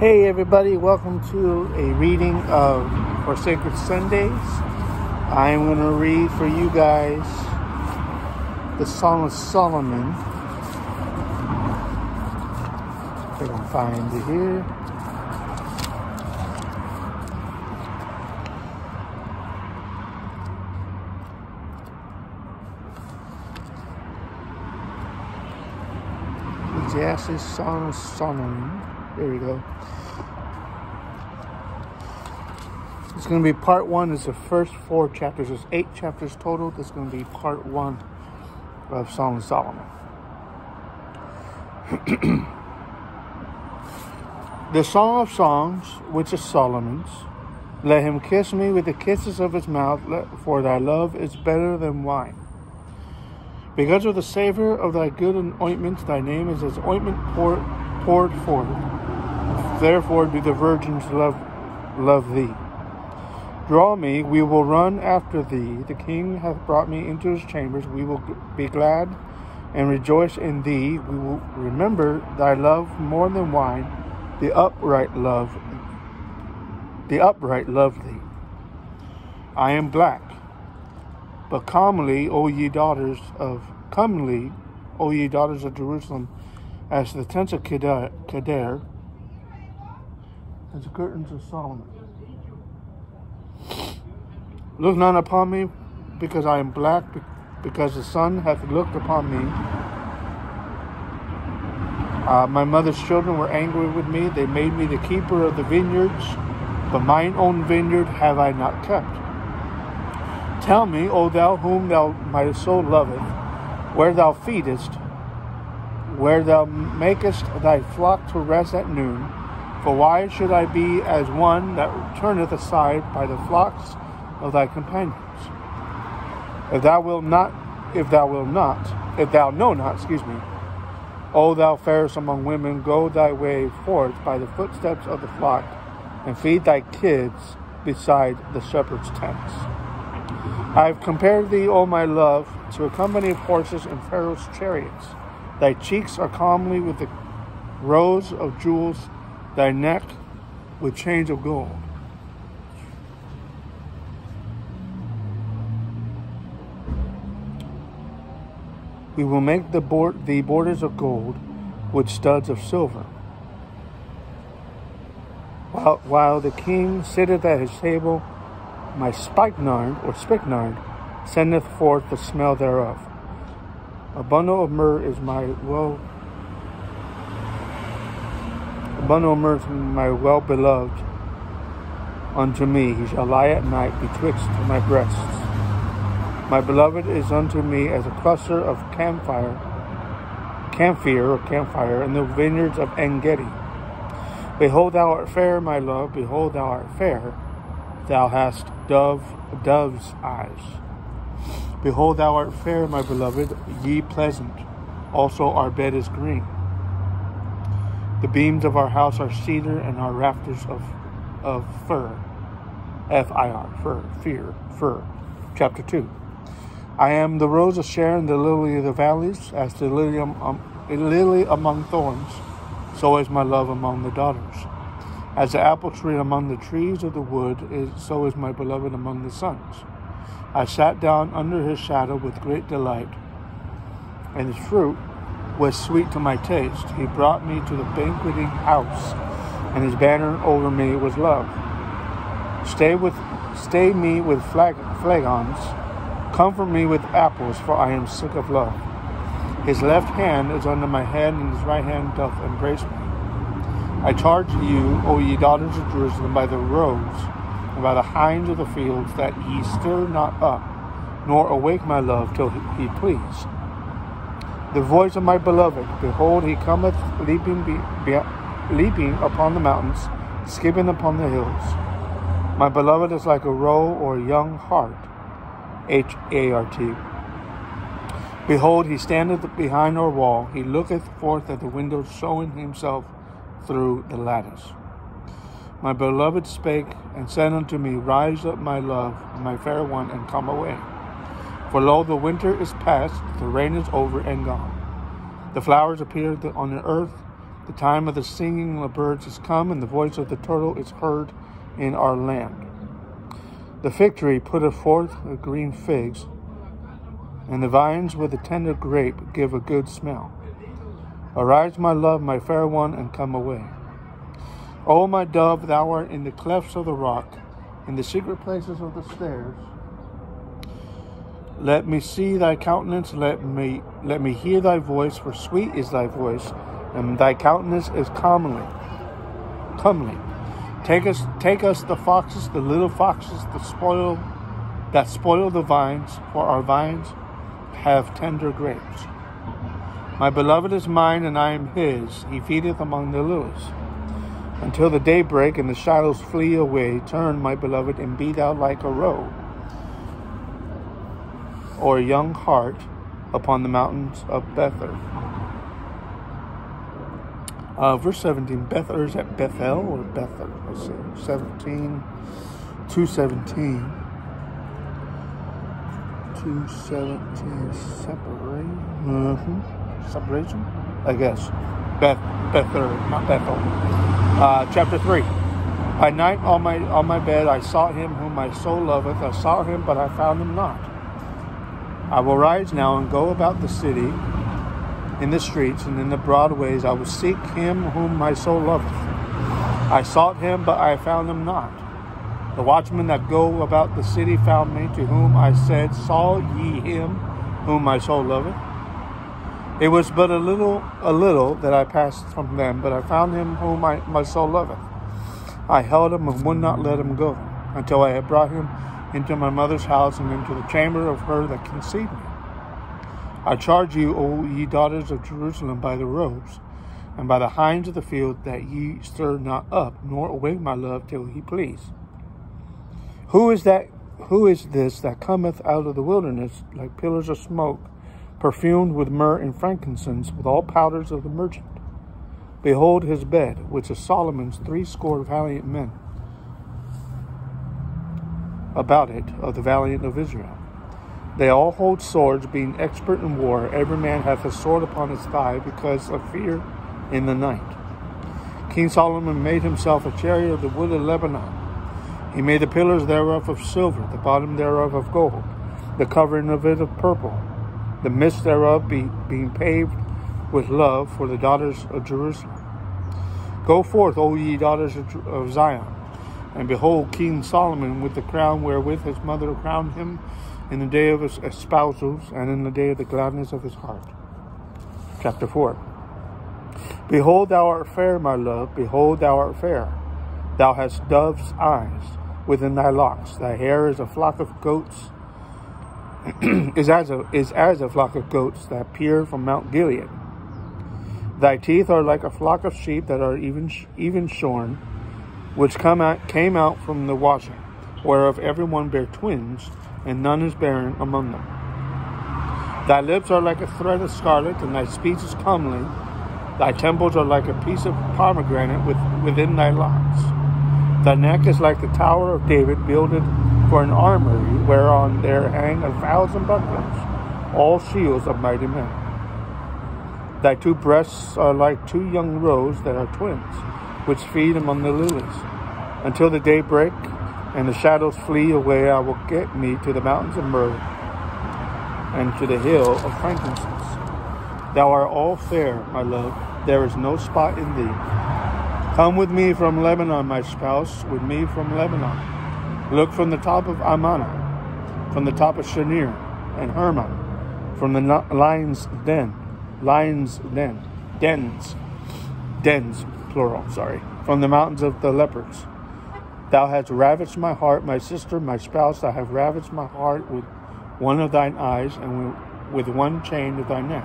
Hey everybody, welcome to a reading of For Sacred Sundays. I'm going to read for you guys the Song of Solomon. If I can find it here. Ecclesiastes, Song of Solomon. There we go. It's going to be part one. It's the first 4 chapters. There's 8 chapters total. This is going to be part 1 of Song of Solomon. The Song of Songs, which is Solomon's. Let him kiss me with the kisses of his mouth, for thy love is better than wine. Because of the savor of thy good ointment, thy name is as ointment poured forth. Therefore do the virgins love thee. Draw me, we will run after thee. The king hath brought me into his chambers. We will be glad and rejoice in thee. We will remember thy love more than wine. The upright love thee. I am black, but comely, O ye daughters of Jerusalem, as the tents of Kedar, as the curtains of Solomon. Look not upon me, because I am black, because the sun hath looked upon me. My mother's children were angry with me. They made me the keeper of the vineyards, but mine own vineyard have I not kept. Tell me, O thou whom my soul loveth, where thou feedest, where thou makest thy flock to rest at noon. For why should I be as one that turneth aside by the flocks of thy companions? If thou know not, O thou fairest among women, go thy way forth by the footsteps of the flock, and feed thy kids beside the shepherd's tents. I have compared thee, O my love, to a company of horses in Pharaoh's chariots. Thy cheeks are comely with the rows of jewels, thy neck with chains of gold. We will make the borders of gold with studs of silver. While the king sitteth at his table, my spikenard sendeth forth the smell thereof. A bundle of myrrh is my well-beloved unto me. He shall lie at night betwixt my breasts. My beloved is unto me as a cluster of camphire in the vineyards of En-gedi. Behold, thou art fair, my love. Behold, thou art fair. Thou hast dove's eyes. Behold, thou art fair, my beloved, ye pleasant. Also our bed is green. The beams of our house are cedar, and our rafters of fir. F-I-R, fir. Chapter 2. I am the rose of Sharon, the lily of the valleys, as the lily among thorns, so is my love among the daughters. As the apple tree among the trees of the wood, so is my beloved among the sons. I sat down under his shadow with great delight, and his fruit was sweet to my taste. He brought me to the banqueting house, and his banner over me was love. Stay me with flagons, comfort me with apples, for I am sick of love. His left hand is under my head, and his right hand doth embrace me. I charge you, O ye daughters of Jerusalem, by the roads, and by the hinds of the fields, that ye stir not up, nor awake my love till he please. The voice of my beloved, behold, he cometh leaping upon the mountains, skipping upon the hills. My beloved is like a roe or a young hart, H-A-R-T. Behold, he standeth behind our wall. He looketh forth at the window, showing himself through the lattice. My beloved spake and said unto me, Rise up, my love, my fair one, and come away. For lo, the winter is past, the rain is over and gone. The flowers appear on the earth, The time of the singing of the birds is come, and the voice of the turtle is heard in our land. The fig tree putteth forth the green figs, and the vines with the tender grape give a good smell. Arise, my love, my fair one, and come away. O my dove, thou art in the clefts of the rock, in the secret places of the stairs. Let me see thy countenance, let me hear thy voice, for sweet is thy voice, and thy countenance is comely. Take us the foxes, the little foxes that spoil the vines, for our vines have tender grapes. My beloved is mine, and I am his. He feedeth among the lilies. Until the daybreak and the shadows flee away, turn, my beloved, and be thou like a roe, or a young hart upon the mountains of Bether. Verse 17, Bether is at Bethel or Bether? Let's see, 2:17, separation, I guess. Bether, not Bethel. Chapter 3. By night on my bed I sought him whom my soul loveth. I sought him, but I found him not. I will rise now and go about the city, in the streets and in the broad ways. I will seek him whom my soul loveth. I sought him, but I found him not. The watchmen that go about the city found me, to whom I said, Saw ye him whom my soul loveth? It was but a little that I passed from them, but I found him whom my soul loveth. I held him and would not let him go, until I had brought him into my mother's house and into the chamber of her that conceived me. I charge you, O ye daughters of Jerusalem, by the roes and by the hinds of the field, that ye stir not up, nor awake my love till he please. Who is this that cometh out of the wilderness like pillars of smoke, perfumed with myrrh and frankincense, with all powders of the merchant? Behold his bed, which is Solomon's 80 valiant men about it, of the valiant of Israel. They all hold swords, being expert in war. Every man hath a sword upon his thigh, because of fear in the night. King Solomon made himself a chariot of the wood of Lebanon. He made the pillars thereof of silver, the bottom thereof of gold, the covering of it of purple, the midst thereof being paved with love for the daughters of Jerusalem. Go forth, O ye daughters of Zion, and behold King Solomon with the crown wherewith his mother crowned him, in the day of his espousals, and in the day of the gladness of his heart. Chapter 4. Behold, thou art fair, my love, behold, thou art fair. Thou hast dove's eyes within thy locks. Thy hair is a flock of goats, is as a flock of goats that peer from Mount Gilead. Thy teeth are like a flock of sheep that are even shorn, which came out from the washing, whereof every one bare twins, and none is barren among them. Thy lips are like a thread of scarlet, and thy speech is comely. Thy temples are like a piece of pomegranate within thy locks. Thy neck is like the tower of David, builded for an armory, whereon there hang 1,000 bucklers, all shields of mighty men. Thy two breasts are like 2 young roes that are twins, which feed among the lilies. Until the day break, and the shadows flee away, I will get me to the mountains of myrrh, and to the hill of frankincense. Thou art all fair, my love, there is no spot in thee. Come with me from Lebanon, my spouse, with me from Lebanon. Look from the top of Amana, from the top of Shinir and Hermon, from the dens, plural, from the mountains of the leopards. Thou hast ravaged my heart, my sister, my spouse. Thou hast ravaged my heart with one of thine eyes, and with one chain of thy neck.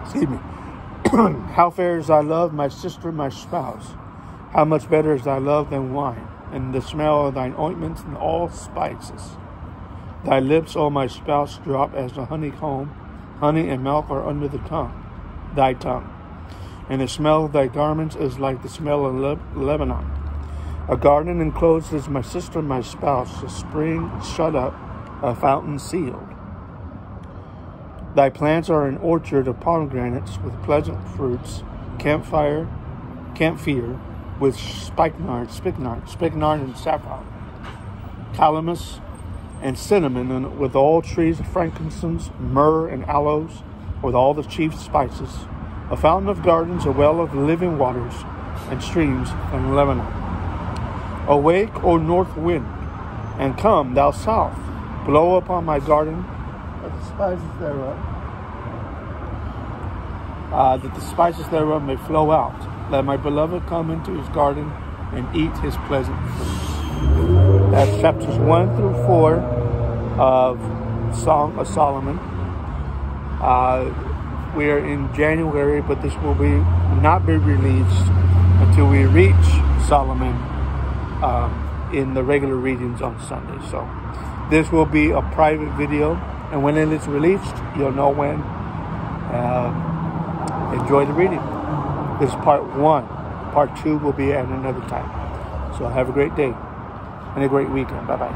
Excuse me. How fair is thy love, my sister, my spouse. How much better is thy love than wine, and the smell of thine ointments and all spices. Thy lips, O my spouse, drop as the honeycomb. Honey and milk are under thy tongue. And the smell of thy garments is like the smell of Lebanon. A garden enclosed is my sister, my spouse, a spring shut up, a fountain sealed. Thy plants are an orchard of pomegranates with pleasant fruits, camphire with spikenard and saffron, calamus and cinnamon, and with all trees of frankincense, myrrh and aloes, with all the chief spices, a fountain of gardens, a well of living waters, and streams from Lebanon. Awake, O north wind, and come, thou south, blow upon my garden, that the spices thereof may flow out. Let my beloved come into his garden and eat his pleasant fruits. That's chapters 1 through 4 of Song of Solomon. We are in January, but this will not be released until we reach Solomon in the regular readings on Sunday. So this will be a private video, and when it is released, you'll know when. Enjoy the reading. This is part 1. Part 2 will be at another time. So have a great day and a great weekend. Bye-bye.